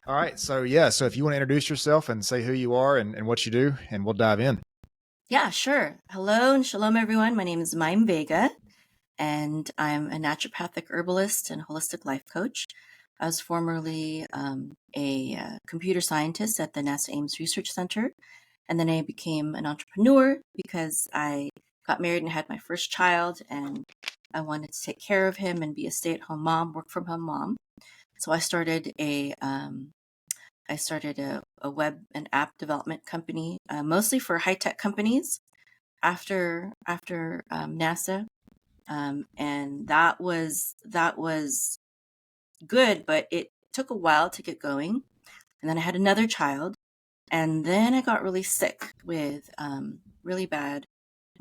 All right. So if you want to introduce yourself and say who you are and what you do, and we'll dive in. Yeah, sure. Hello and shalom, everyone. My name is Mayim Vega, and I'm a naturopathic herbalist and holistic life coach. I was formerly a computer scientist at the NASA Ames Research Center, and then I became an entrepreneur because I got married and had my first child, and I wanted to take care of him and be a stay-at-home mom, work-from-home mom. So I started a web and app development company, mostly for high-tech companies after NASA, and that was good, but it took a while to get going. And then I had another child, and then I got really sick with really bad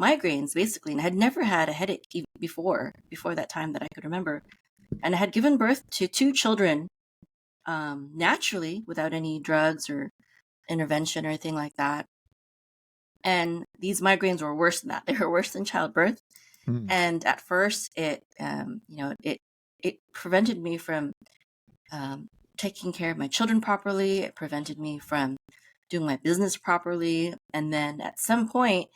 migraines, basically, and I had never had a headache before that time that I could remember. And I had given birth to two children naturally without any drugs or intervention or anything like that. And these migraines were worse than that. They were worse than childbirth. Hmm. And at first, it prevented me from taking care of my children properly. It prevented me from doing my business properly. And then at some point,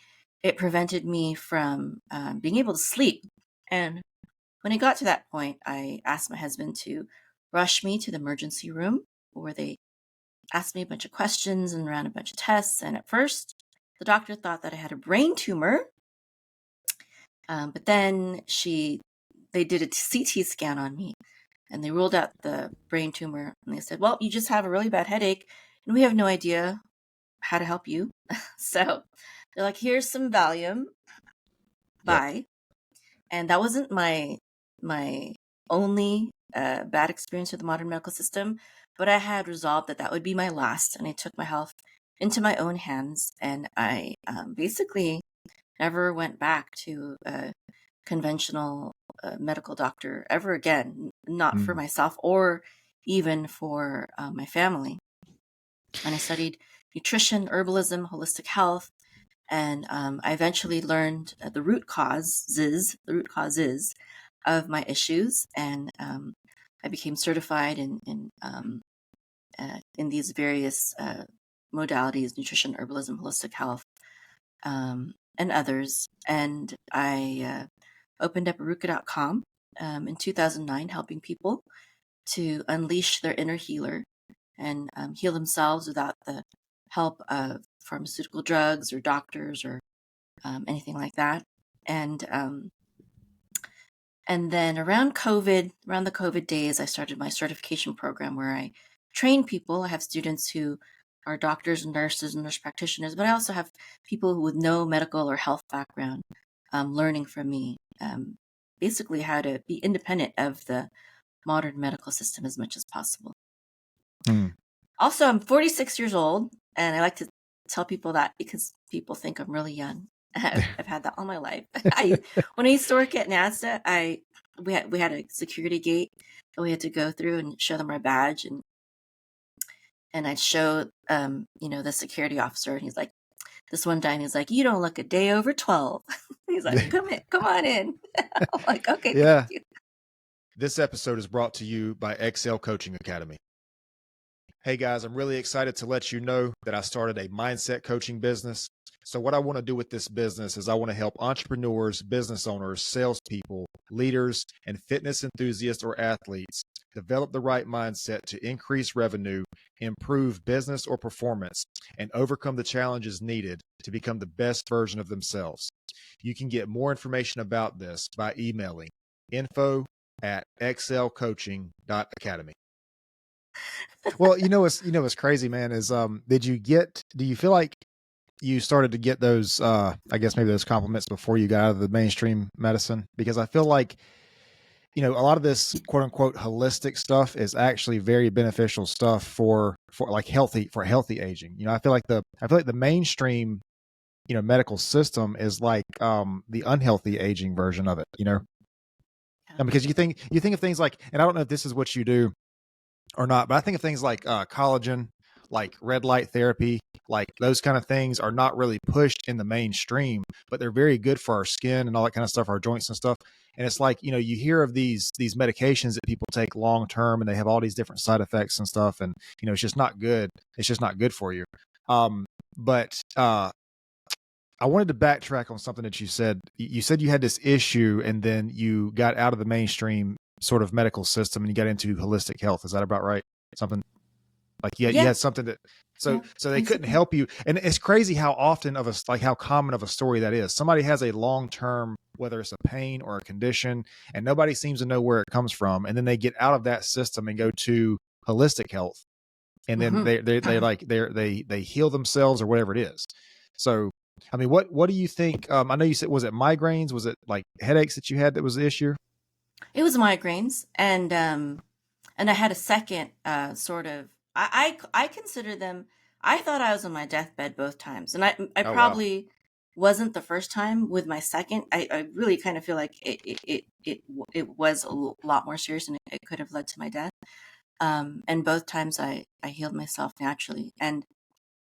it prevented me from being able to sleep. And when it got to that point, I asked my husband to rush me to the emergency room where they asked me a bunch of questions and ran a bunch of tests. And at first, the doctor thought that I had a brain tumor. But then they did a CT scan on me and they ruled out the brain tumor. And they said, well, you just have a really bad headache and we have no idea how to help you. So they're like, here's some Valium. Yep. Bye. And that wasn't my only bad experience with the modern medical system, but I had resolved that would be my last. And I took my health into my own hands. And I basically never went back to a conventional medical doctor ever again, not for Mm. myself or even for my family. And I studied nutrition, herbalism, holistic health, and I eventually learned the root causes of my issues, and I became certified in these various modalities: nutrition, herbalism, holistic health, and others. And I opened up Arukah.com in 2009, helping people to unleash their inner healer and heal themselves without the help of pharmaceutical drugs or doctors or anything like that. And then around the COVID days, I started my certification program where I train people. I have students who are doctors and nurses and nurse practitioners, but I also have people with no medical or health background learning from me, basically how to be independent of the modern medical system as much as possible. Mm. Also, I'm 46 years old, and I like to tell people that because people think I'm really young. I've had that all my life. When I used to work at NASA, we had a security gate that we had to go through and show them our badge, and I'd show the security officer, and he's like, this one time he's like, you don't look a day over 12. He's like, come on in. I'm like, okay, thank Yeah. you. This episode is brought to you by Excel Coaching Academy. Hey guys, I'm really excited to let you know that I started a mindset coaching business. So what I want to do with this business is I want to help entrepreneurs, business owners, salespeople, leaders, and fitness enthusiasts or athletes develop the right mindset to increase revenue, improve business or performance, and overcome the challenges needed to become the best version of themselves. You can get more information about this by emailing info@excelcoaching.academy. Well, what's crazy, man, is do you feel like you started to get those I guess maybe those compliments before you got out of the mainstream medicine? Because I feel like, a lot of this quote unquote holistic stuff is actually very beneficial stuff for like healthy aging. I feel like the mainstream, medical system is like the unhealthy aging version of it. Yeah. And because you think of things like, and I don't know if this is what you do or not, but I think of things like collagen, like red light therapy, like those kind of things are not really pushed in the mainstream, but they're very good for our skin and all that kind of stuff, our joints and stuff. And it's like, you hear of these medications that people take long term, and they have all these different side effects and stuff, and it's just not good. It's just not good for you. But I wanted to backtrack on something that you said. You said you had this issue, and then you got out of the mainstream sort of medical system, and you got into holistic health. Is that about right? Something like you Yeah. had something that so they couldn't Basically. help you. And it's crazy how often how common of a story that is. Somebody has a long term, whether it's a pain or a condition, and nobody seems to know where it comes from, and then they get out of that system and go to holistic health, and then they heal themselves or whatever it is. So, I mean, what do you think? I know you said, was it migraines? Was it like headaches that you had that was the issue? It was migraines, and I had a second sort of. I consider them. I thought I was on my deathbed both times, and I Oh, wow. probably wasn't the first time with my second. I really kind of feel like it was a lot more serious, and it could have led to my death. And both times I healed myself naturally, and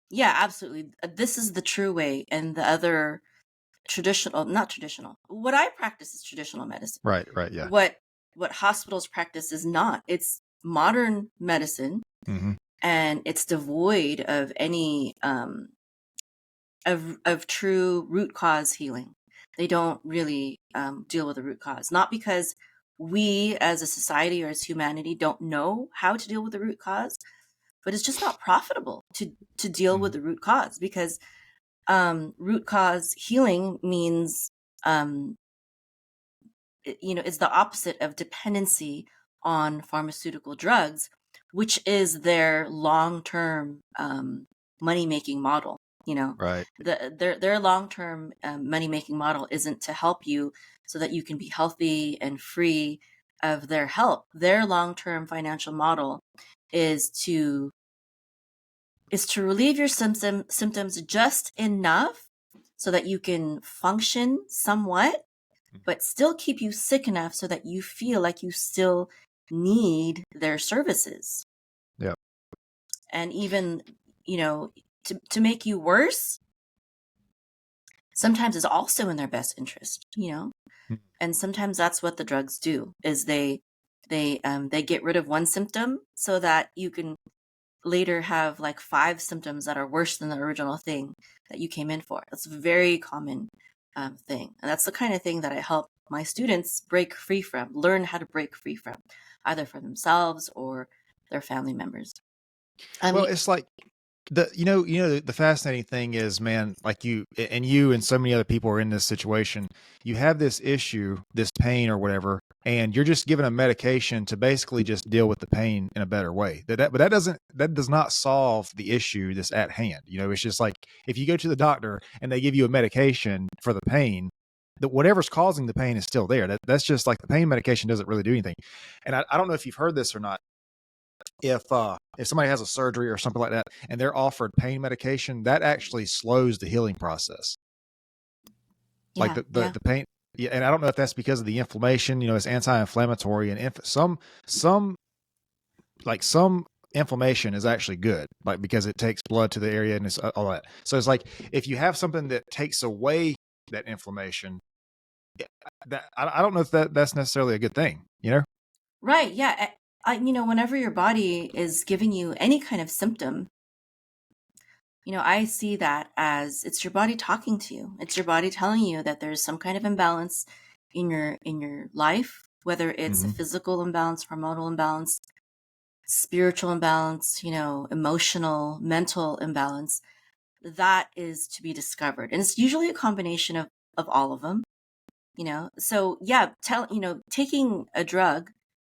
yeah, absolutely. This is the true way, and the other traditional, not traditional. What I practice is traditional medicine. Right. Yeah. What hospitals practice is not. It's modern medicine, Mm-hmm. and it's devoid of any of true root cause healing. They don't really deal with the root cause, not because we as a society or as humanity don't know how to deal with the root cause, but it's just not profitable to deal with the root cause, because root cause healing means it's the opposite of dependency on pharmaceutical drugs, which is their long-term money-making model. Right. Their long-term money-making model isn't to help you so that you can be healthy and free of their help. Their long-term financial model is to relieve your symptoms just enough so that you can function somewhat, but still keep you sick enough so that you feel like you still need their services. Yeah. And even, to make you worse, sometimes is also in their best interest. And sometimes that's what the drugs do, is they get rid of one symptom so that you can later have like 5 symptoms that are worse than the original thing that you came in for. That's a very common thing. And that's the kind of thing that I help my students break free from, learn how to break free from, either for themselves or their family members. Well, it's like the fascinating thing is, man, like you and so many other people are in this situation. You have this issue, this pain or whatever, and you're just given a medication to basically just deal with the pain in a better way. But that does not solve the issue that's at hand. It's just like if you go to the doctor and they give you a medication for the pain, that whatever's causing the pain is still there. That's just like the pain medication doesn't really do anything. And I don't know if you've heard this or not. If somebody has a surgery or something like that and they're offered pain medication, that actually slows the healing process. Like Yeah, yeah. the pain. Yeah, and I don't know if that's because of the inflammation. It's anti-inflammatory, and some inflammation is actually good, like because it takes blood to the area and it's all that. So it's like if you have something that takes away that inflammation, I don't know if that's necessarily a good thing. Right, yeah. Whenever your body is giving you any kind of symptom, I see that as it's your body talking to you. It's your body telling you that there's some kind of imbalance in your life, whether it's a physical imbalance, hormonal imbalance, spiritual imbalance, emotional, mental imbalance. That is to be discovered. And it's usually a combination of all of them. So yeah, taking a drug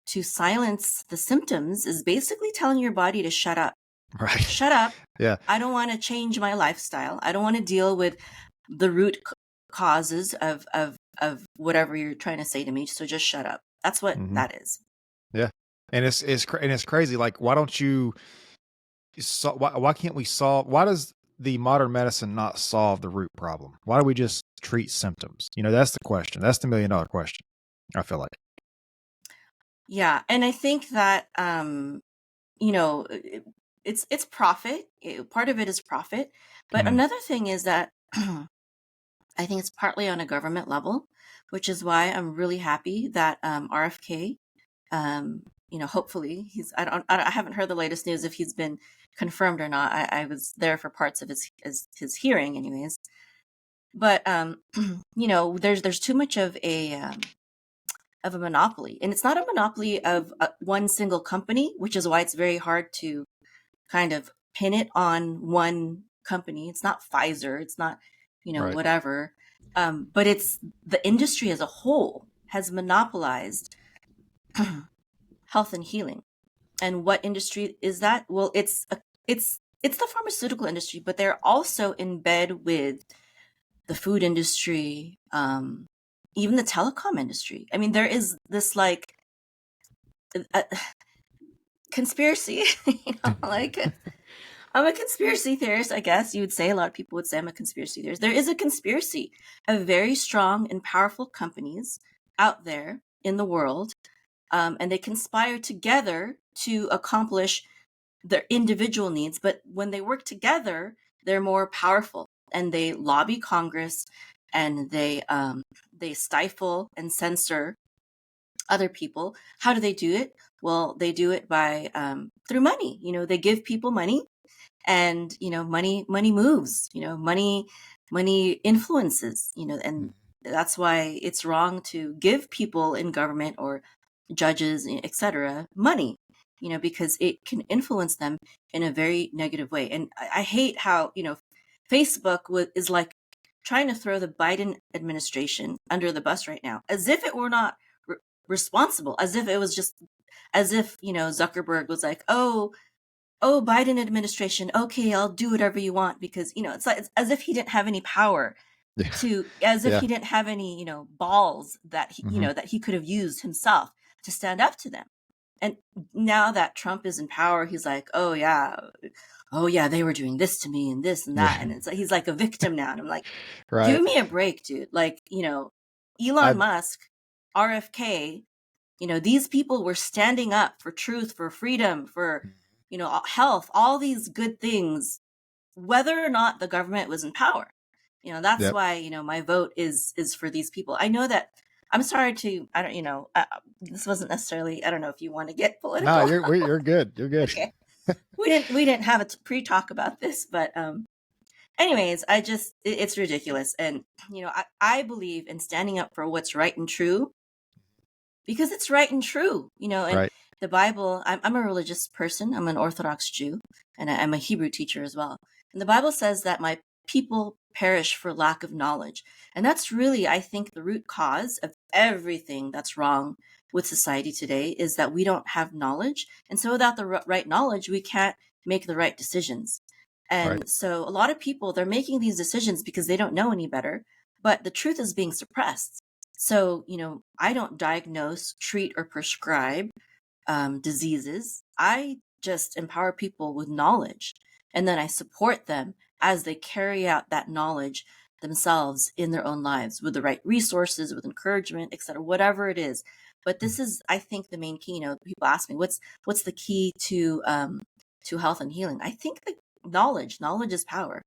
to silence the symptoms is basically telling your body to shut up. Right. Shut up. Yeah. I don't want to change my lifestyle. I don't want to deal with the root causes of whatever you're trying to say to me. So just shut up. That's what that is. Yeah. And it's crazy. Like, why don't you why can't we solve, why does the modern medicine not solve the root problem? Why do we just treat symptoms? That's the question. That's the $1 million question, I feel like. Yeah. And I think that, it's profit. Part of it is profit. But another thing is that I think it's partly on a government level, which is why I'm really happy that RFK, hopefully I haven't heard the latest news if he's been confirmed or not. I was there for parts of his hearing, anyways. But there's too much of a monopoly, and it's not a monopoly of one single company, which is why it's very hard to kind of pin it on one company. It's not Pfizer, it's not Right. whatever, but it's the industry as a whole has monopolized health and healing. And what industry is that? Well, it's the pharmaceutical industry, but they're also in bed with the food industry, even the telecom industry. I mean, there is this like conspiracy, like I'm a conspiracy theorist, I guess you would say. A lot of people would say I'm a conspiracy theorist. There is a conspiracy of very strong and powerful companies out there in the world, and they conspire together to accomplish their individual needs. But when they work together, they're more powerful, and they lobby Congress, and they stifle and censor other people. How do they do it? Well, they do it by through money. They give people money, and money moves. Money influences. And that's why it's wrong to give people in government or judges, etc., money. Because it can influence them in a very negative way. And I hate how Facebook is like trying to throw the Biden administration under the bus right now, as if it were not responsible, as if it was just, as if Zuckerberg was like, oh, Biden administration, okay, I'll do whatever you want, because it's like, it's as if he didn't have any power Yeah. as if Yeah. he didn't have any balls that he that he could have used himself to stand up to them. And now that Trump is in power, he's like, oh yeah, they were doing this to me and this and that. Yeah. And it's like he's like a victim now. And I'm like, Right. give me a break, dude. Like, Elon Musk, RFK, these people were standing up for truth, for freedom, for health, all these good things, whether or not the government was in power. That's Yep. why my vote is for these people. I know that. I'm sorry to, I don't, this wasn't necessarily, I don't know if you want to get political. No, you're good. You're good. Okay. We didn't have a pre-talk about this, but anyways, it's ridiculous. And I believe in standing up for what's right and true, because it's right and true. And Right. the Bible, I'm a religious person. I'm an Orthodox Jew, and I'm a Hebrew teacher as well. And the Bible says that my people perish for lack of knowledge. And that's really, I think, the root cause of everything that's wrong with society today, is that we don't have knowledge. And so without the right knowledge, we can't make the right decisions. And Right. so a lot of people, they're making these decisions because they don't know any better, but the truth is being suppressed. So, I don't diagnose, treat, or prescribe diseases. I just empower people with knowledge, and then I support them as they carry out that knowledge themselves in their own lives with the right resources, with encouragement, etc., whatever it is. But this is, I think, the main key. People ask me, what's the key to health and healing? I think the knowledge is power.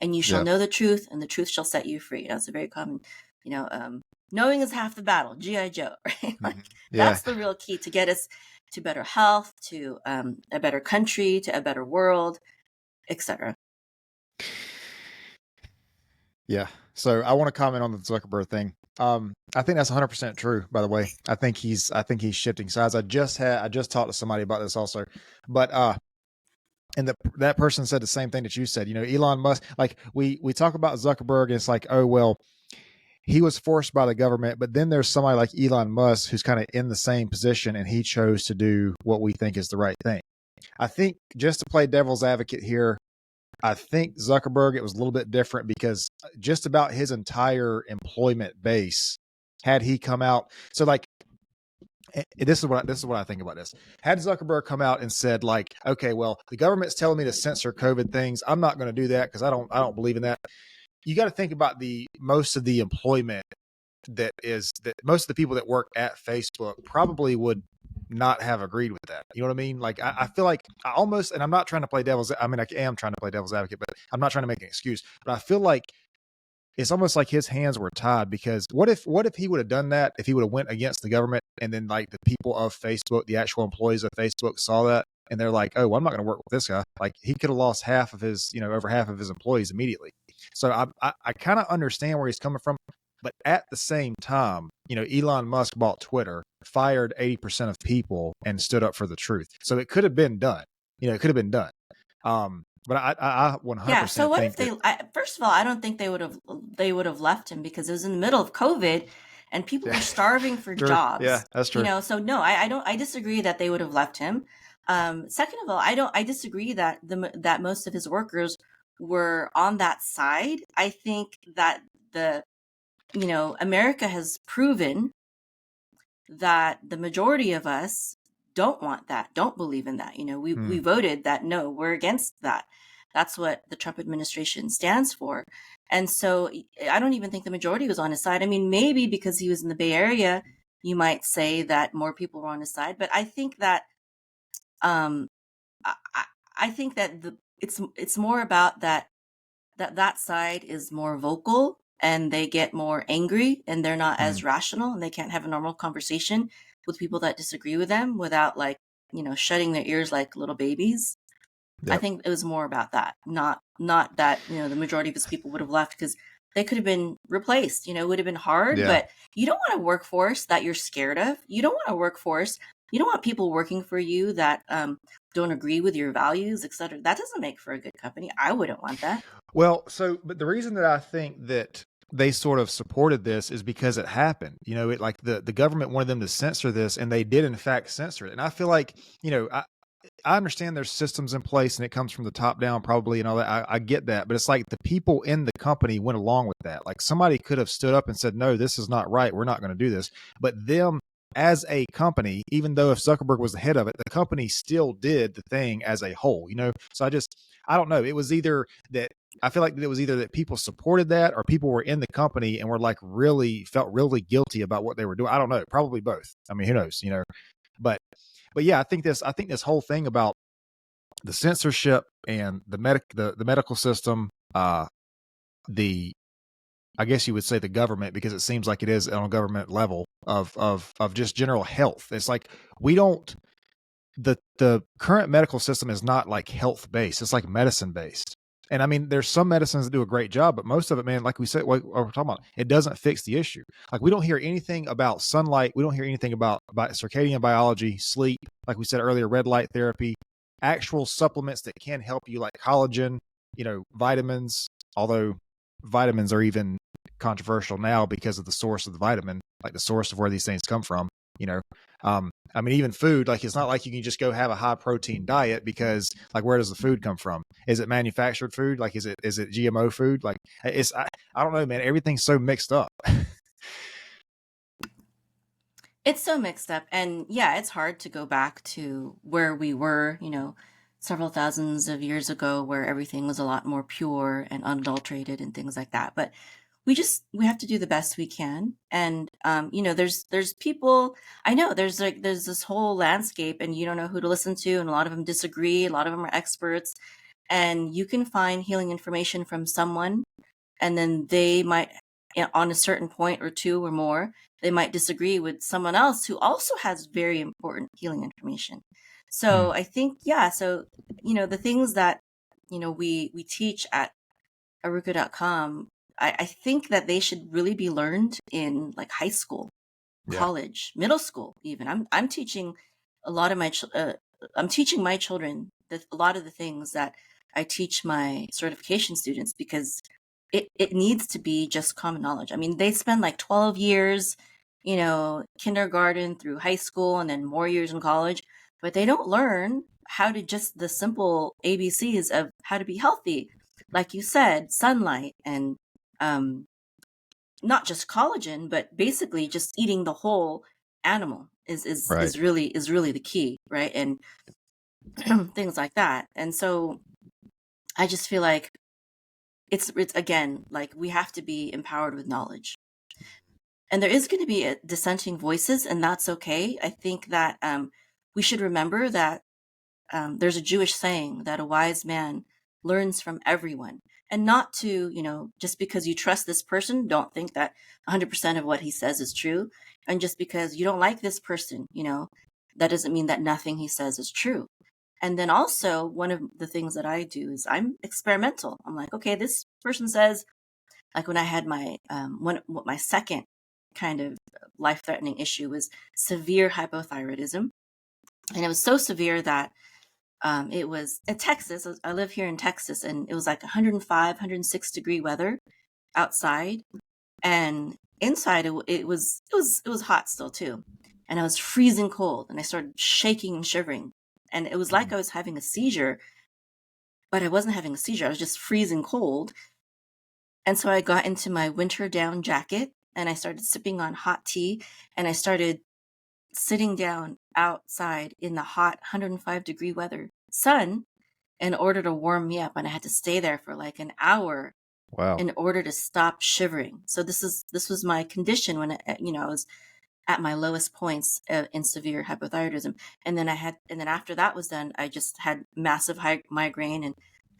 And you shall know the truth, and the truth shall set you free. That's a very common, knowing is half the battle. G.I. Joe, right? Like, that's the real key to get us to better health, to a better country, to a better world, etc. Yeah. So I want to comment on the Zuckerberg thing. I think that's 100% true, by the way. I think he's shifting sides. I just talked to somebody about this also, but and that person said the same thing that you said. Elon Musk, like we talk about Zuckerberg, and it's like, oh well, he was forced by the government, but then there's somebody like Elon Musk who's kind of in the same position, and he chose to do what we think is the right thing. I think, just to play devil's advocate here, I think Zuckerberg, it was a little bit different, because just about his entire employment base, had he come out, so like, this is what I think about this. Had Zuckerberg come out and said, like, okay, well, the government's telling me to censor COVID things, I'm not going to do that because I don't believe in that. You got to think about most of the employment that most of the people that work at Facebook probably would not have agreed with that. You know what I mean? Like, I feel like I almost, and I'm not trying to play I am trying to play devil's advocate, but I'm not trying to make an excuse, but I feel like it's almost like his hands were tied, because what if he would have done that, if he would have went against the government, and then like the people of Facebook, the actual employees of Facebook saw that and they're like, oh, well, I'm not going to work with this guy. Like he could have lost half of his, over half of his employees immediately. So I kind of understand where he's coming from. But at the same time, Elon Musk bought Twitter, fired 80% of people, and stood up for the truth. So it could have been done. It could have been done. But I 100% Yeah. So what think if first of all, I don't think they would have left him, because it was in the middle of COVID and people were starving for True. jobs. Yeah, that's true. So no, I disagree that they would have left him. Second of all, I disagree that that most of his workers were on that side. I think that America has proven that the majority of us don't want that, don't believe in that. We voted that no, we're against that. That's what the Trump administration stands for. And so I don't even think the majority was on his side. I mean, maybe because he was in the Bay Area, you might say that more people were on his side. But I think that I think that it's more about that side is more vocal, and they get more angry, and they're not as rational, and they can't have a normal conversation with people that disagree with them without shutting their ears like little babies. Yep. I think it was more about that, not that the majority of his people would have left, because they could have been replaced. It would have been hard, but you don't want a workforce that you're scared of. You don't want people working for you that don't agree with your values, etc. That doesn't make for a good company. I wouldn't want that. Well, but the reason that I think that they sort of supported this is because it happened. It like the government wanted them to censor this, and they did in fact censor it. And I feel like, I understand there's systems in place and it comes from the top down probably and all that. I get that, but it's like the people in the company went along with that. Like somebody could have stood up and said, no, this is not right. We're not going to do this. But them as a company, even though if Zuckerberg was the head of it, the company still did the thing as a whole, So I don't know. It was either that I feel like it was either that people supported that, or people were in the company and were like felt really guilty about what they were doing. I don't know. Probably both. I mean, who knows, but yeah, I think this whole thing about the censorship and the medical system, I guess you would say the government, because it seems like it is on a government level of just general health. It's like the current medical system is not like health based. It's like medicine based. And I mean, there's some medicines that do a great job, but most of it, man, like we said, what we're talking about, it doesn't fix the issue. Like we don't hear anything about sunlight. We don't hear anything about circadian biology, sleep, like we said earlier, red light therapy, actual supplements that can help you, like collagen, vitamins, although vitamins are even controversial now because of the source of the vitamin, like the source of where these things come from, I mean, even food, like it's not like you can just go have a high protein diet, because like, where does the food come from? Is it manufactured food? Like, is it GMO food? Like I don't know, man, everything's so mixed up. It's so mixed up. And yeah, it's hard to go back to where we were, several thousands of years ago, where everything was a lot more pure and unadulterated and things like that. But we have to do the best we can. And, there's people, I know there's this whole landscape, and you don't know who to listen to. And a lot of them disagree. A lot of them are experts, and you can find healing information from someone, and then they might, on a certain point or two or more, they might disagree with someone else who also has very important healing information. So I think, so, the things that, we teach at Arukah.com, I think that they should really be learned in like high school, college, middle school, even. I'm teaching a lot of I'm teaching my children a lot of the things that I teach my certification students, because it needs to be just common knowledge. I mean, they spend like 12 years, kindergarten through high school, and then more years in college, but they don't learn how to just the simple ABCs of how to be healthy. Like you said, sunlight, and not just collagen, but basically just eating the whole animal is really the key, right? And things like that. And so I just feel like it's again, like we have to be empowered with knowledge. And there is going to be dissenting voices, and that's okay. I think that we should remember that there's a Jewish saying that a wise man learns from everyone, and not to, just because you trust this person, don't think that 100% of what he says is true. And just because you don't like this person, that doesn't mean that nothing he says is true. And then also, one of the things that I do is I'm experimental. I'm like, okay, this person says, like when I had my second kind of life-threatening issue was severe hypothyroidism. And it was so severe that it was in Texas. I live here in Texas, and it was like 105, 106 degree weather outside, and inside it was hot still too. And I was freezing cold, and I started shaking and shivering, and it was like I was having a seizure, but I wasn't having a seizure. I was just freezing cold. And so I got into my winter down jacket, and I started sipping on hot tea, and I started sitting down outside in the hot 105 degree weather sun in order to warm me up. And I had to stay there for like an hour Wow. in order to stop shivering. So this was my condition when I was at my lowest points in severe hypothyroidism. And then after that was done, I just had massive migraine, and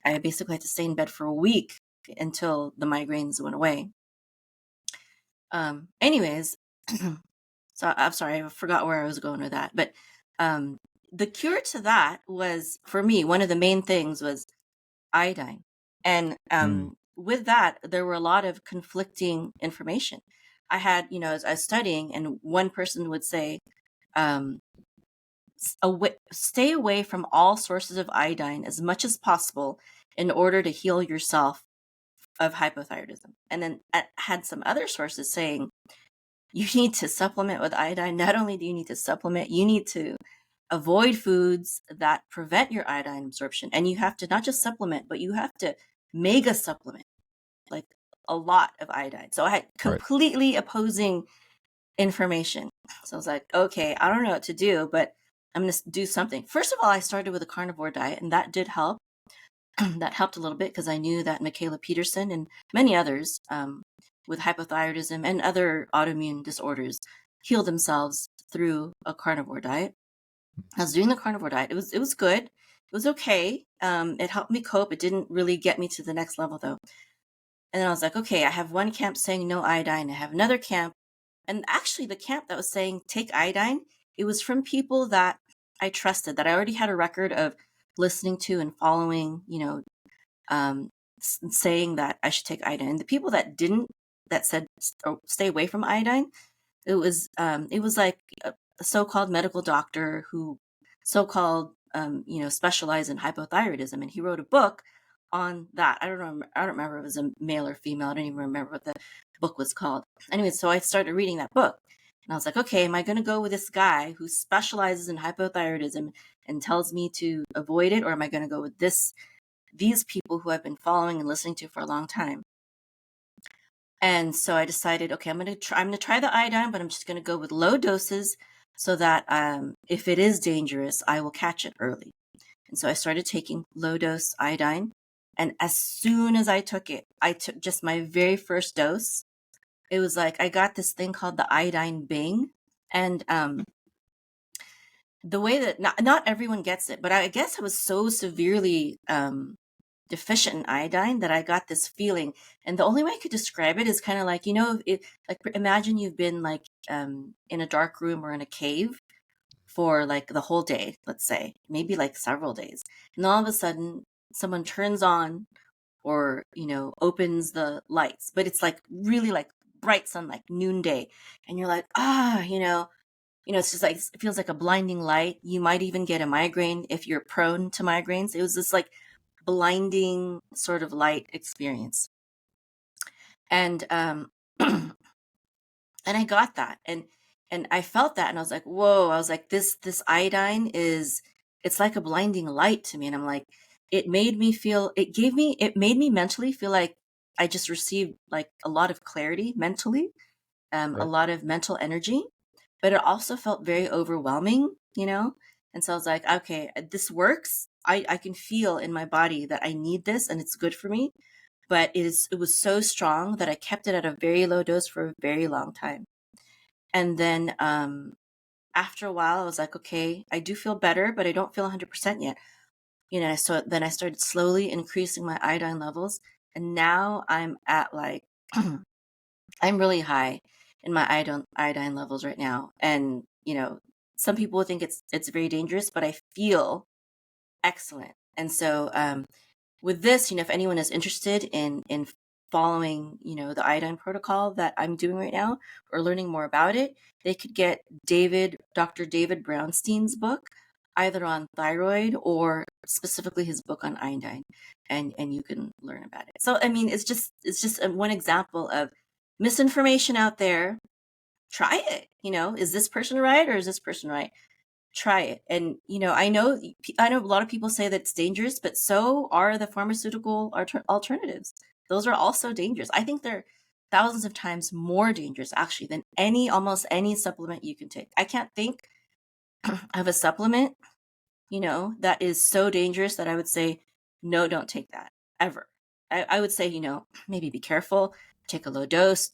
I basically had to stay in bed for a week until the migraines went away. Anyways, so I'm sorry, I forgot where I was going with that. But the cure to that was, for me, one of the main things was iodine. And with that, there were a lot of conflicting information. I had, as I was studying, and one person would say, stay away from all sources of iodine as much as possible in order to heal yourself of hypothyroidism. And then I had some other sources saying, you need to supplement with iodine. Not only do you need to supplement, you need to avoid foods that prevent your iodine absorption. And you have to not just supplement, but you have to mega supplement, like a lot of iodine. So I had completely opposing information. So I was like, okay, I don't know what to do, but I'm going to do something. First of all, I started with a carnivore diet, and that did help. That helped a little bit because I knew that Michaela Peterson and many others with hypothyroidism and other autoimmune disorders heal themselves through a carnivore diet. I was doing the carnivore diet. It was good. It was okay. It helped me cope. It didn't really get me to the next level though. And then I was like, okay, I have one camp saying no iodine. I have another camp. And actually the camp that was saying take iodine, it was from people that I trusted, that I already had a record of listening to and following, saying that I should take iodine. And the people that didn't, that said stay away from iodine, it was like a so-called medical doctor who so-called specialized in hypothyroidism, and he wrote a book on that. I don't remember if it was a male or female. I don't even remember what the book was called. Anyway, so I started reading that book, and I was like, okay, am I going to go with this guy who specializes in hypothyroidism and tells me to avoid it, or am I going to go with these people who I've been following and listening to for a long time? And so I decided, okay, I'm going to try the iodine, but I'm just going to go with low doses so that if it is dangerous, I will catch it early. And so I started taking low dose iodine. And as soon as I took it, I took just my very first dose. It was like I got this thing called the iodine bing. And the way that not everyone gets it, but I guess I was so severely deficient in iodine that I got this feeling. And the only way I could describe it is kind of like, like imagine you've been like in a dark room or in a cave for like the whole day, let's say, maybe like several days. And all of a sudden someone turns on or, opens the lights, but it's like really like bright sun, like noonday. And you're like, it's just like, it feels like a blinding light. You might even get a migraine if you're prone to migraines. It was this like blinding sort of light experience. And and I got that. And I felt that, and I was like, whoa, I was like, this iodine it's like a blinding light to me. And I'm like, it made me mentally feel like I just received like a lot of clarity mentally, a lot of mental energy, but it also felt very overwhelming, And so I was like, okay, this works. I can feel in my body that I need this and it's good for me, but it was so strong that I kept it at a very low dose for a very long time. And then after a while, I was like, okay, I do feel better, but I don't feel 100% yet. So then I started slowly increasing my iodine levels, and now I'm at like I'm really high in my iodine levels right now. And some people think it's very dangerous, but I feel excellent. And so with this, if anyone is interested in following, the iodine protocol that I'm doing right now, or learning more about it, they could get Dr. David Brownstein's book, either on thyroid or specifically his book on iodine, and you can learn about it. So I mean, it's just one example of misinformation out there. Try it. Is this person right or is this person right? Try it. And I know a lot of people say that it's dangerous, but so are the pharmaceutical alternatives. Those are also dangerous. I think they're thousands of times more dangerous actually than almost any supplement you can take. I can't think of a supplement, that is so dangerous that I would say, no, don't take that ever. I would say, maybe be careful, take a low dose,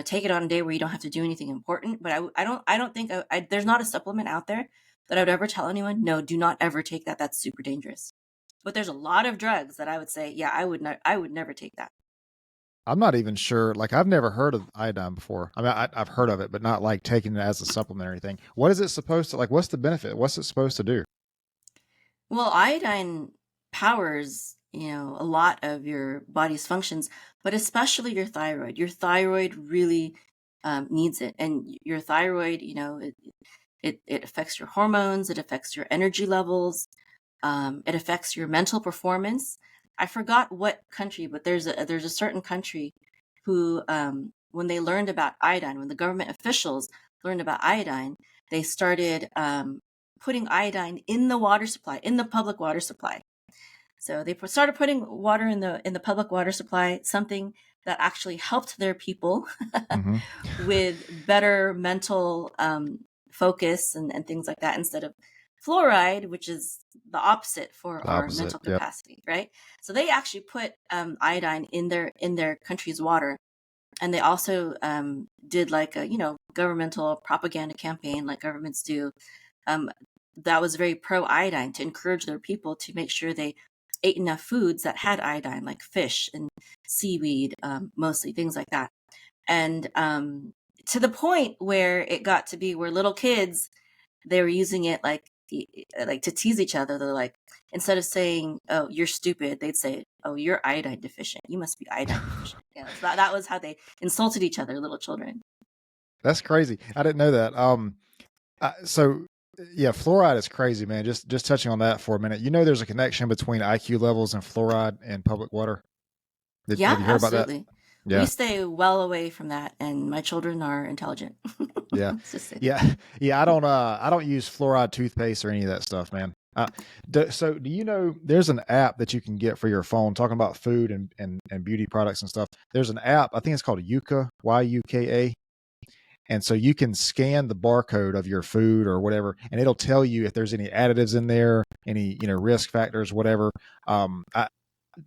take it on a day where you don't have to do anything important. But I don't think there's not a supplement out there that I would ever tell anyone, no, do not ever take that. That's super dangerous. But there's a lot of drugs that I would say, yeah, I would never take that. I'm not even sure. Like, I've never heard of iodine before. I mean, I've heard of it, but not like taking it as a supplement or anything. What is it supposed to, like, what's the benefit? What's it supposed to do? Well, iodine powers, a lot of your body's functions, but especially your thyroid. Your thyroid really needs it. And your thyroid, it affects your hormones, it affects your energy levels, it affects your mental performance. I forgot what country, but there's a certain country who, when they learned about iodine, when the government officials learned about iodine, they started putting iodine in the water supply, in the public water supply. So they started putting water in the public water supply, something that actually helped their people hmm with better mental focus and things like that, instead of fluoride, which is the opposite for The our opposite. mental Yep. capacity, right? So they actually put iodine in their country's water, and they also did like a governmental propaganda campaign, like governments do, um, that was very pro iodine, to encourage their people to make sure they ate enough foods that had iodine, like fish and seaweed, mostly things like that. And to the point where it got to be where little kids, they were using it like to tease each other. They're like, instead of saying, "Oh, you're stupid," they'd say, "Oh, you're iodine deficient. You must be iodine deficient." So that was how they insulted each other, little children. That's crazy. I didn't know that. So yeah, fluoride is crazy, man. Just touching on that for a minute. There's a connection between IQ levels and fluoride in public water. Have Yeah, you heard about that? absolutely. We Yeah. stay well away from that, and my children are intelligent. Yeah. Let's just say that. Yeah. Yeah. I don't use fluoride toothpaste or any of that stuff, man. So do you know there's an app that you can get for your phone talking about food and beauty products and stuff? There's an app, I think it's called Yuka, Yuka. And so you can scan the barcode of your food or whatever, and it'll tell you if there's any additives in there, any, risk factors, whatever.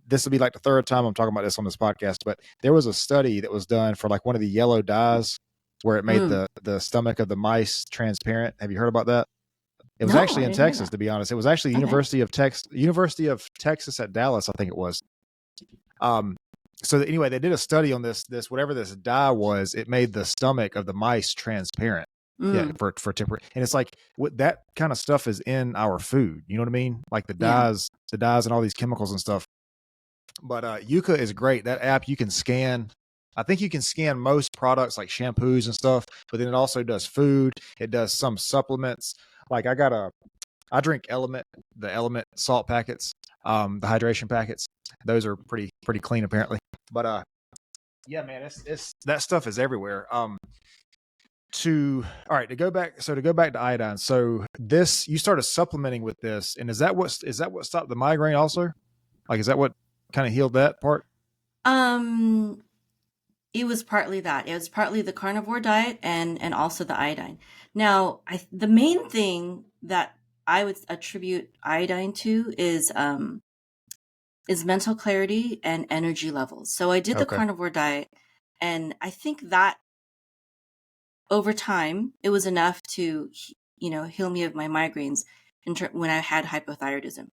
This will be like the third time I'm talking about this on this podcast, but there was a study that was done for like one of the yellow dyes where it made Mm. the stomach of the mice transparent. Have you heard about that? It was No, actually I in didn't hear Texas, that. to be honest. It was actually Okay. University of Texas at Dallas, I think it was. So anyway, they did a study on this whatever this dye was. It made the stomach of the mice transparent. Yeah, Mm. for temporary, and it's like that kind of stuff is in our food. You know what I mean? Like Yeah. the dyes, and all these chemicals and stuff. But Yuka is great. That app, you can scan. I think you can scan most products like shampoos and stuff, but then it also does food. It does some supplements. Like I drink the Element salt packets, the hydration packets. Those are pretty clean apparently. But yeah, man, it's that stuff is everywhere. To go back to iodine. So this, you started supplementing with this, and is that what stopped the migraine also? Like, is that what kind of healed that part? Um, it was partly that. It was partly the carnivore diet and also the iodine. Now, the main thing that I would attribute iodine to is mental clarity and energy levels. So I did the Okay. carnivore diet, and I think that over time it was enough to heal me of my migraines when I had hypothyroidism.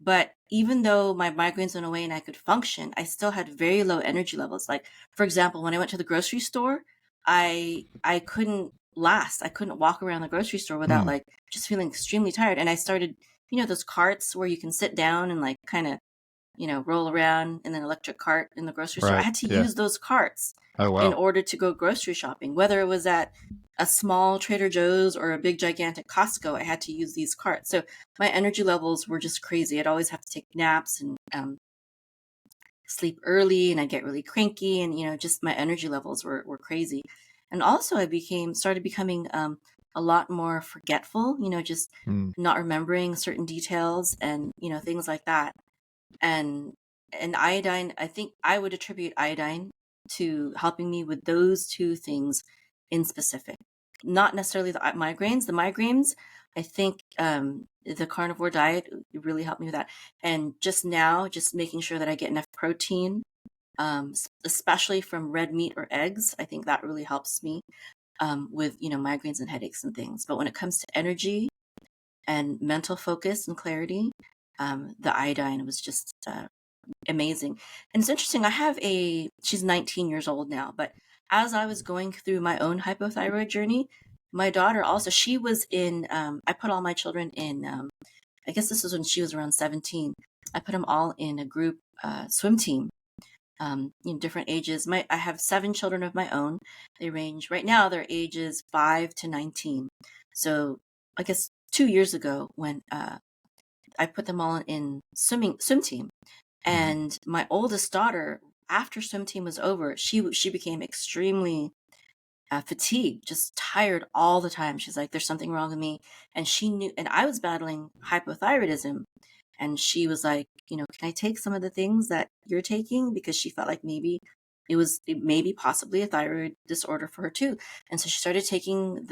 But even though my migraines went away and I could function, I still had very low energy levels. Like, for example, when I went to the grocery store, I couldn't last. I couldn't walk around the grocery store without Hmm. like just feeling extremely tired. And I started, those carts where you can sit down and like kind of, roll around in an electric cart in the grocery store. I Right. had to Yeah. use those carts Oh in wow. order to go grocery shopping, whether it was at a small Trader Joe's or a big gigantic Costco. I had to use these carts. So my energy levels were just crazy. I'd always have to take naps and sleep early, and I'd get really cranky, and just my energy levels were crazy. And also I started becoming a lot more forgetful, just Hmm. not remembering certain details and things like that. And iodine, I think I would attribute iodine to helping me with those two things in specific. Not necessarily the migraines. The migraines, I think the carnivore diet really helped me with that. And just now, just making sure that I get enough protein, especially from red meat or eggs, I think that really helps me with migraines and headaches and things. But when it comes to energy and mental focus and clarity, the iodine was just amazing. And it's interesting. She's 19 years old now, but as I was going through my own hypothyroid journey, my daughter also, she was in, I put all my children in, I guess this was when she was around 17. I put them all in a group swim team, different ages. I have 7 children of my own. They range, right now, their ages 5 to 19. So I guess 2 years ago when I put them all in swim team. Hmm. And my oldest daughter, after swim team was over, she became extremely fatigued, just tired all the time. She's like, "There's something wrong with me," and she knew. And I was battling hypothyroidism, and she was like, "Can I take some of the things that you're taking?" Because she felt like maybe it maybe possibly a thyroid disorder for her too. And so she started taking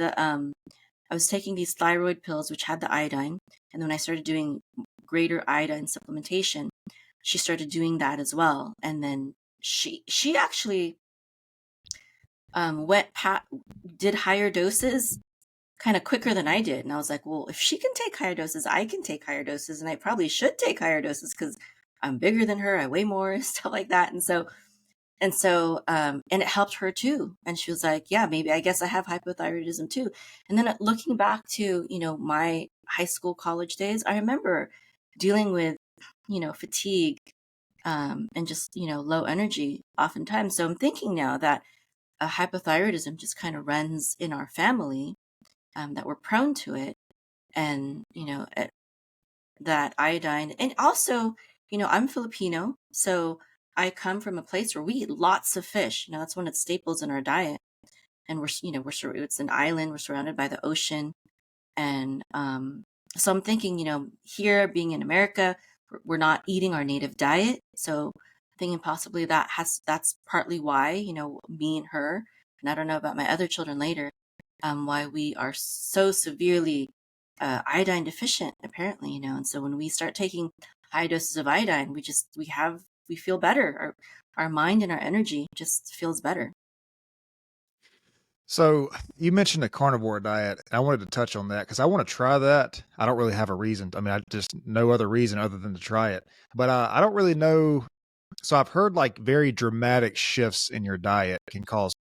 I was taking these thyroid pills, which had the iodine, and then when I started doing greater iodine supplementation, she started doing that as well. And then she actually went did higher doses kind of quicker than I did. And I was like, well, if she can take higher doses, I can take higher doses, and I probably should take higher doses because I'm bigger than her, I weigh more, and stuff like that. And it helped her too. And she was like, yeah, maybe I guess I have hypothyroidism too. And then looking back to, my high school, college days, I remember dealing with, fatigue, and just, low energy oftentimes. So I'm thinking now that hypothyroidism just kind of runs in our family, that we're prone to it. And, that iodine, and also, I'm Filipino. So I come from a place where we eat lots of fish. That's one of the staples in our diet. And it's an island, we're surrounded by the ocean. And so I'm thinking, here being in America, we're not eating our native diet. So thinking possibly that's partly why, me and her, and I don't know about my other children later, why we are so severely iodine deficient, apparently, And so when we start taking high doses of iodine, we feel better. Our mind and our energy just feels better. So you mentioned a carnivore diet. I wanted to touch on that because I want to try that. I don't really have a reason. I mean, I just no other reason other than to try it. But I don't really know. So I've heard like very dramatic shifts in your diet can cause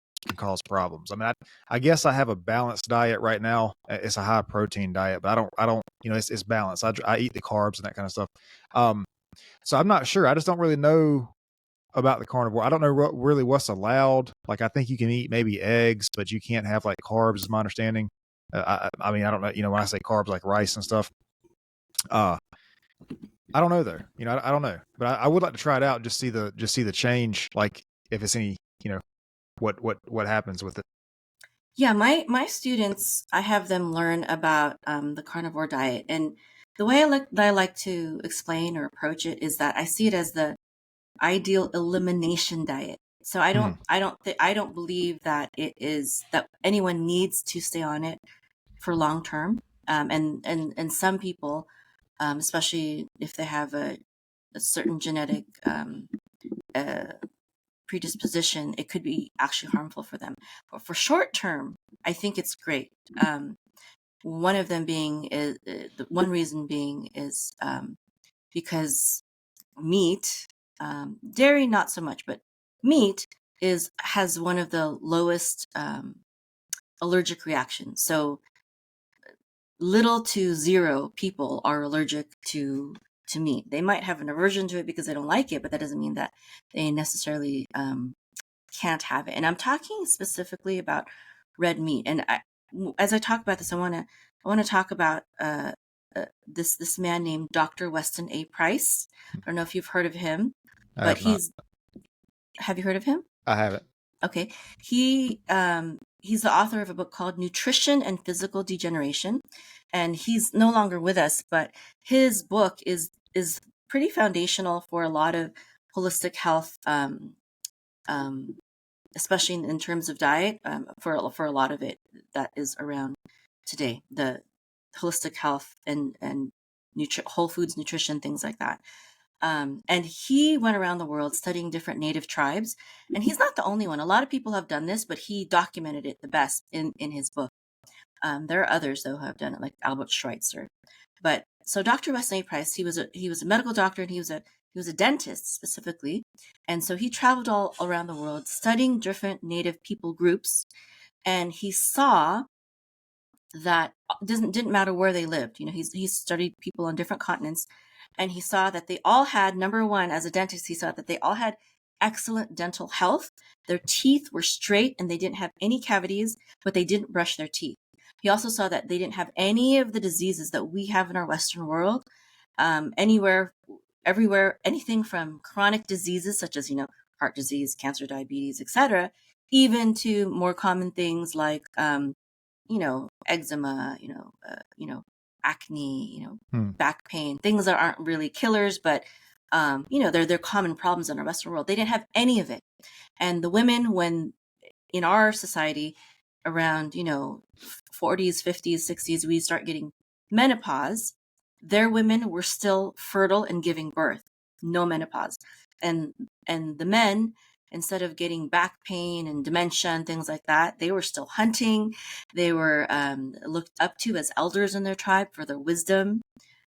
problems. I mean, I guess I have a balanced diet right now. It's a high protein diet, but I don't. It's balanced. I eat the carbs and that kind of stuff. Um, so I'm not sure. I just don't really know about the carnivore. I don't know really what's allowed. Like, I think you can eat maybe eggs, but you can't have like carbs, is my understanding. I mean, I don't know. When I say carbs, like rice and stuff. Uh, I don't know though. I don't know, but I would like to try it out and just see the change. Like, if it's any, what happens with it. Yeah, my students, I have them learn about the carnivore diet, and the way I like to explain or approach it is that I see it as the ideal elimination diet. So Hmm. I don't believe that it is that anyone needs to stay on it for long term. And some people, especially if they have a certain genetic uh, predisposition, it could be actually harmful for them. But for short term, I think it's great. One of them being is the one reason being is because meat, dairy not so much, but meat has one of the lowest allergic reactions. So little to zero people are allergic to meat. They might have an aversion to it because they don't like it, but that doesn't mean that they necessarily can't have it. And I'm talking specifically about red meat. And as I talk about this, I want to talk about this man named Dr. Weston A. Price. I don't know if you've heard of him, but have you heard of him? I haven't. Okay. He's the author of a book called Nutrition and Physical Degeneration, and he's no longer with us, but his book is pretty foundational for a lot of holistic health, especially in terms of diet, for a lot of it that is around today, the holistic health and whole foods nutrition, things like that. And he went around the world studying different native tribes. And he's not the only one. A lot of people have done this, but he documented it the best in his book. There are others, though, who have done it, like Albert Schweitzer. But so Dr. Wesley Price, he was a medical doctor, and he was a dentist specifically. And so he traveled all around the world studying different native people groups. And he saw that didn't matter where they lived. He studied people on different continents. And he saw that they all had, number one, as a dentist, he saw that they all had excellent dental health. Their teeth were straight and they didn't have any cavities, but they didn't brush their teeth. He also saw that they didn't have any of the diseases that we have in our Western world, anywhere, everywhere, anything from chronic diseases such as, heart disease, cancer, diabetes, etc., even to more common things like, eczema, acne, back pain, things that aren't really killers, but they're common problems in our Western world. They didn't have any of it. And the women, when in our society around 40s, 50s, 60s, we start getting menopause, their women were still fertile and giving birth, no menopause. And the men, instead of getting back pain and dementia and things like that, they were still hunting. They were looked up to as elders in their tribe for their wisdom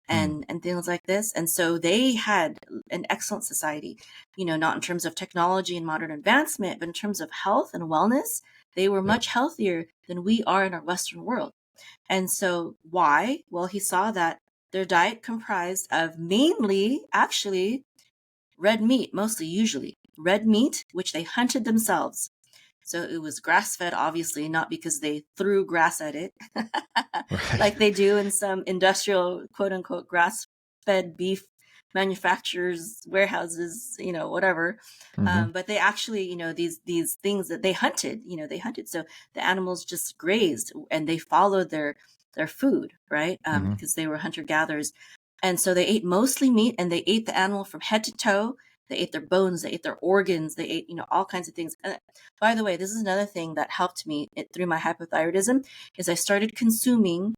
and things like this. And so they had an excellent society, not in terms of technology and modern advancement, but in terms of health and wellness. They were much healthier than we are in our Western world. And so why? Well, he saw that their diet comprised of mainly, actually, red meat, mostly, usually red meat, which they hunted themselves. So it was grass-fed, obviously, not because they threw grass at it, like they do in some industrial, quote-unquote, grass-fed beef manufacturers, warehouses, whatever. But they actually, these things that they hunted, So the animals just grazed, and they followed their food, right? Because they were hunter-gatherers. And so they ate mostly meat, and they ate the animal from head to toe. They ate their bones, they ate their organs, they ate, all kinds of things. By the way, this is another thing that helped me through my hypothyroidism, is I started consuming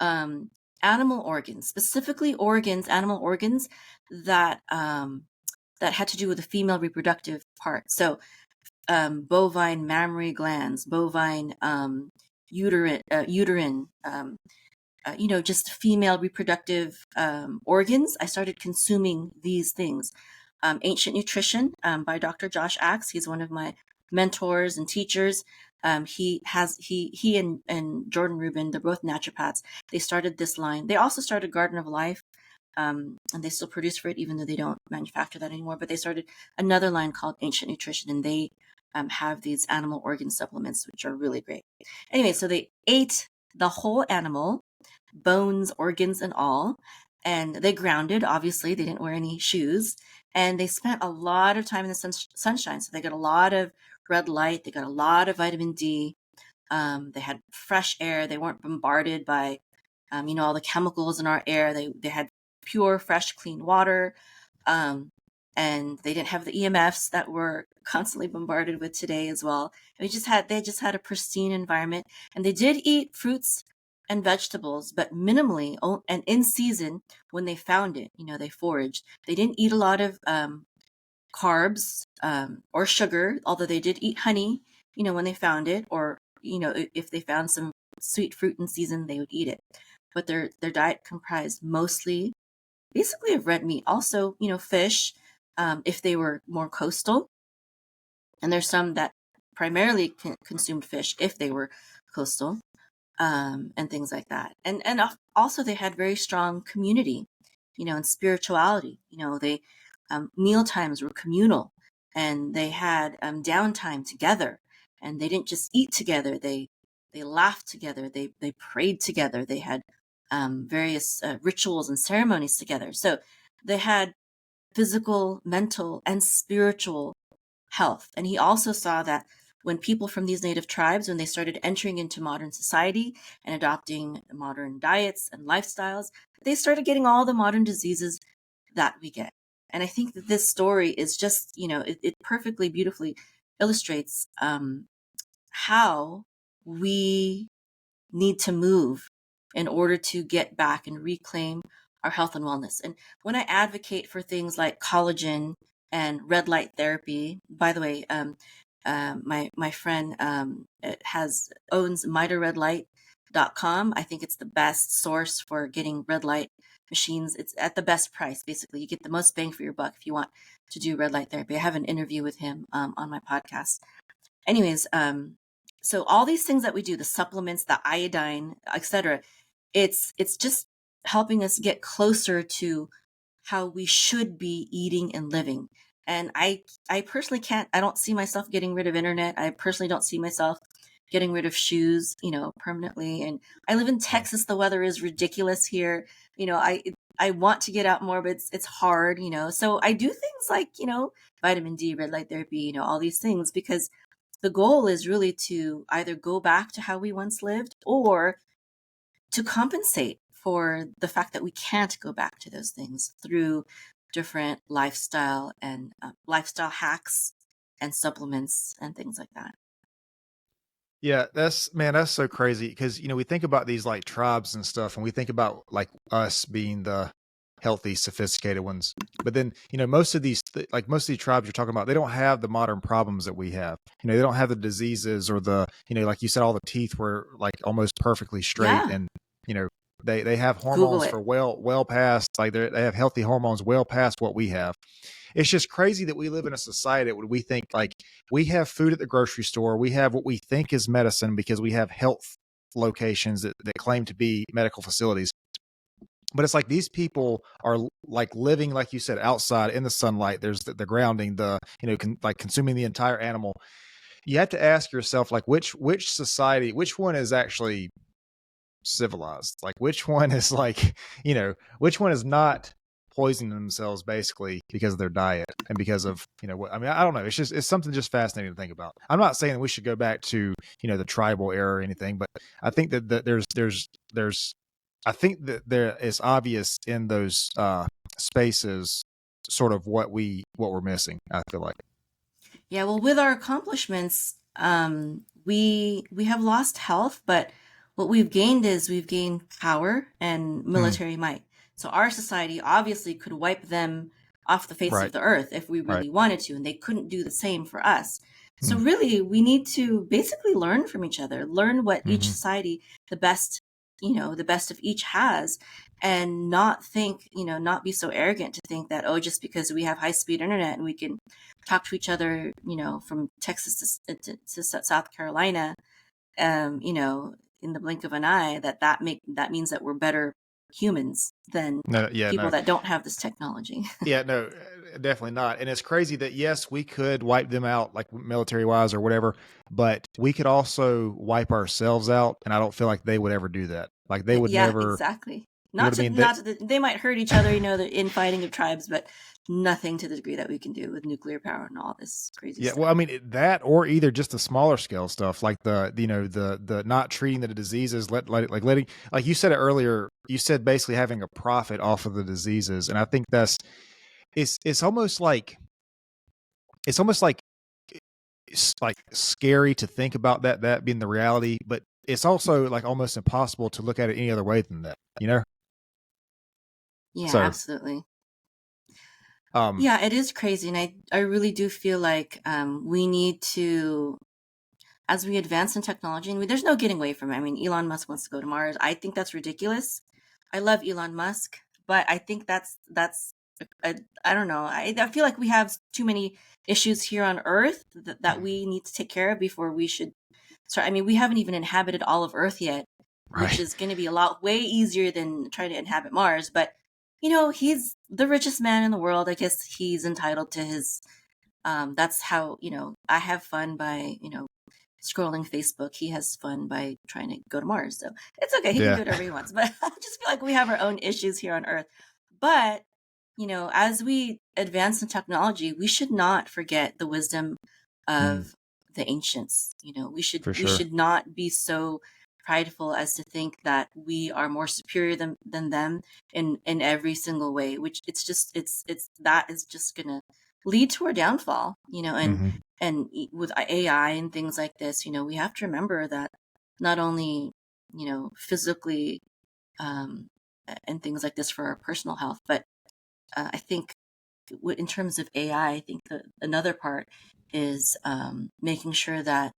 animal organs, specifically animal organs that had to do with the female reproductive part. So bovine mammary glands, bovine uterine, just female reproductive organs. I started consuming these things. Ancient Nutrition by Dr. Josh Axe. He's one of my mentors and teachers. He and Jordan Rubin, they're both naturopaths. They started this line. They also started Garden of Life, and they still produce for it, even though they don't manufacture that anymore. But they started another line called Ancient Nutrition, and they have these animal organ supplements, which are really great. Anyway, so they ate the whole animal, bones, organs, and all. And they grounded, obviously. They didn't wear any shoes. And they spent a lot of time in the sunshine. So they got a lot of red light. They got a lot of vitamin D. They had fresh air. They weren't bombarded by, all the chemicals in our air. They had pure, fresh, clean water. And they didn't have the EMFs that we're constantly bombarded with today as well. They just had a pristine environment. And they did eat fruits and vegetables, but minimally, and in season when they found it. They foraged. They didn't eat a lot of carbs or sugar, although they did eat honey, when they found it, or if they found some sweet fruit in season, they would eat it. But their diet comprised mostly basically of red meat. Also, fish, if they were more coastal. And there's some that primarily consumed fish if they were coastal, and things like that. And also they had very strong community, and spirituality. They meal times were communal, and they had downtime together, and they didn't just eat together. They laughed together. They prayed together. They had various rituals and ceremonies together. So they had physical, mental, and spiritual health. And he also saw that when people from these native tribes, when they started entering into modern society and adopting modern diets and lifestyles, they started getting all the modern diseases that we get. And I think that this story is just, it perfectly, beautifully illustrates how we need to move in order to get back and reclaim our health and wellness. And when I advocate for things like collagen and red light therapy, by the way, my friend owns miterredlight.com. I think it's the best source for getting red light machines. It's at the best price. Basically, you get the most bang for your buck if you want to do red light therapy. I have an interview with him on my podcast. Anyways, so all these things that we do, the supplements, the iodine, etc., it's just helping us get closer to how we should be eating and living. And I personally I don't see myself getting rid of internet. I personally don't see myself getting rid of shoes, permanently. And I live in Texas. The weather is ridiculous here. I want to get out more, but it's hard, So I do things like, vitamin D, red light therapy, all these things, because the goal is really to either go back to how we once lived or to compensate for the fact that we can't go back to those things through different lifestyle and lifestyle hacks and supplements and things like that. Yeah, that's so crazy because we think about these like tribes and stuff, and we think about like us being the healthy, sophisticated ones. But then, most of most of these tribes you're talking about, they don't have the modern problems that we have. They don't have the diseases or the, like you said, all the teeth were like almost perfectly straight, Yeah. and you know, they have Google hormones it. for well past, like they have healthy hormones well past what we have. It's just crazy that we live in a society that we think like we have food at the grocery store, we have what we think is medicine because we have health locations that claim to be medical facilities. But it's like these people are like living, like you said, outside in the sunlight. There's the grounding, the like consuming the entire animal. You have to ask yourself, like, which society, which one is actually civilized? Like, which one is like, which one is not poisoning themselves basically because of their diet and because of what I mean. I don't know. It's something just fascinating to think about. I'm not saying that we should go back to the tribal era or anything, but I think that there's I think that there is obvious in those spaces sort of what we're missing, I feel like. Yeah, well, with our accomplishments, we have lost health, but what we've gained power and Mm, military might. So our society obviously could wipe them off the face right, of the earth if we right. really wanted to, and they couldn't do the same for us. So Mm, really, we need to basically learn from each other, learn what each hmm. society, the best, the best of each has, and not think, not be so arrogant to think that, oh, just because we have high speed internet and we can talk to each other, from Texas to South Carolina, in the blink of an eye, that means that we're better humans than No, yeah, people no. that don't have this technology. Yeah, no, definitely not. And it's crazy that yes, we could wipe them out like military wise or whatever, but we could also wipe ourselves out. And I don't feel like they would ever do that. Like they would Yeah, never, exactly. you know Not what I to mean? not to they might hurt each other, the infighting of tribes, but nothing to the degree that we can do with nuclear power and all this crazy Yeah, stuff. well, I mean that, or either just the smaller scale stuff, like the not treating the diseases, let it, like letting, like you said it earlier. You said basically having a profit off of the diseases, and I think it's almost like it's almost like it's like scary to think about that being the reality, but it's also like almost impossible to look at it any other way than that, you know? Yeah, So, absolutely. um, Yeah, it is crazy, and I really do feel like we need to, as we advance in technology, and there's no getting away from it. I mean, Elon Musk wants to go to Mars. I think that's ridiculous. I love Elon Musk, but I think I don't know. I feel like we have too many issues here on Earth that we need to take care of before we should start. I mean, we haven't even inhabited all of Earth yet, which Right. is going to be a lot way easier than trying to inhabit Mars. But he's the richest man in the world. I guess he's entitled to his. That's how I have fun by scrolling Facebook. He has fun by trying to go to Mars. So it's okay. He can Yeah. do whatever he wants. But I just feel like we have our own issues here on Earth. But as we advance in technology, we should not forget the wisdom Mm, of the ancients. We should for we sure. should not be so prideful as to think that we are more superior than them in every single way, which it's that is just gonna lead to our downfall, Hmm. with AI and things like this, we have to remember that not only, physically, um, and things like this for our personal health, but I think in terms of AI, I think another part is making sure that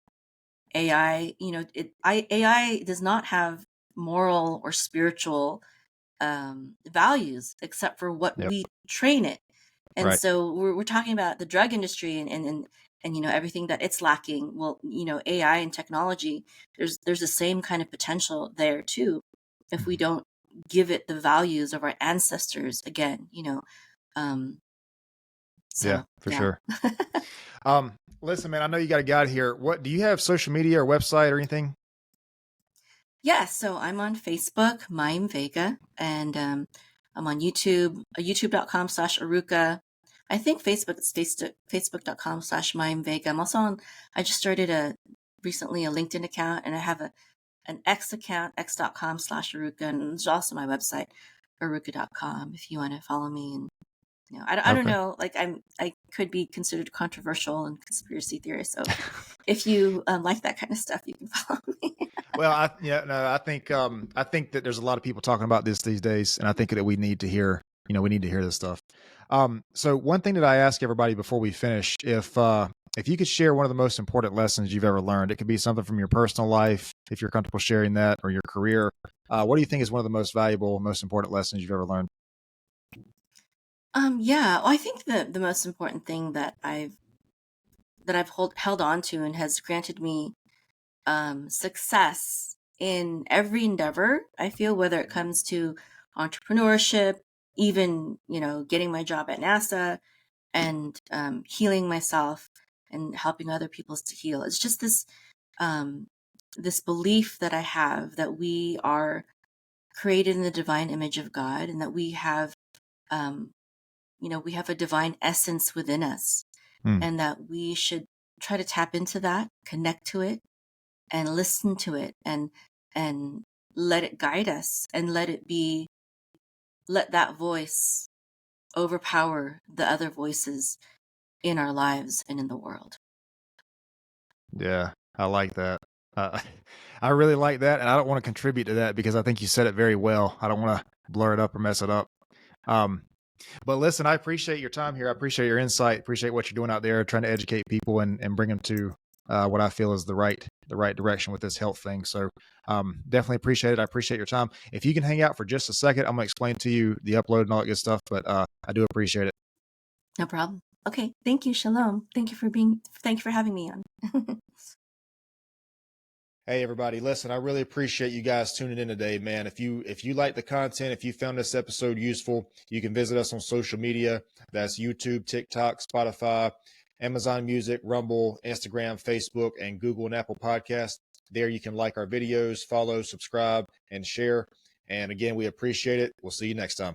AI, AI does not have moral or spiritual values except for what Yep. we train it. And Right. so we're talking about the drug industry and everything that it's lacking. Well, AI and technology, there's the same kind of potential there too, if we Mhm. don't give it the values of our ancestors again. Um, Yeah, so for yeah. sure. Listen, man, I know you got a guide here. What do you have social media or website or anything? Yeah, so I'm on Facebook, Mayim Vega, and I'm on YouTube, youtube.com/Arukah. I think Facebook is facebook.com/Mayim Vega. I'm also on, I just started recently a LinkedIn account, and I have an X account, x.com/Arukah, and there's also my website, arukah.com, if you want to follow me. And I don't Okay. know, like I could be considered controversial and conspiracy theorist. So if you like that kind of stuff, you can follow me. Well, I think that there's a lot of people talking about this these days, and I think that we need to hear, we need to hear this stuff. So one thing that I ask everybody before we finish, if you could share one of the most important lessons you've ever learned, it could be something from your personal life, if you're comfortable sharing that, or your career. What do you think is one of the most valuable, most important lessons you've ever learned? Yeah, well, I think the most important thing that I've held on to and has granted me success in every endeavor, I feel, whether it comes to entrepreneurship, even getting my job at NASA, and healing myself and helping other people to heal. It's just um, this belief that I have that we are created in the divine image of God, and that um, we have a divine essence within us, Hmm. and that we should try to tap into that, connect to it, and listen to it, and let it guide us, and let that voice overpower the other voices in our lives and in the world. Yeah, I like that. Uh, I really like that, and I don't want to contribute to that because I think you said it very well. I don't want to blur it up or mess it up. Um, but listen, I appreciate your time here. I appreciate your insight. Appreciate what you're doing out there, trying to educate people and bring them to what I feel is the right direction with this health thing. So definitely appreciate it. I appreciate your time. If you can hang out for just a second, I'm gonna explain to you the upload and all that good stuff. But I do appreciate it. No problem. Okay, thank you. Shalom. Thank you for having me on. Hey everybody, listen, I really appreciate you guys tuning in today, man. If you like the content, if you found this episode useful, you can visit us on social media. That's YouTube, TikTok, Spotify, Amazon Music, Rumble, Instagram, Facebook, and Google and Apple Podcasts. There you can like our videos, follow, subscribe, and share. And again, we appreciate it. We'll see you next time.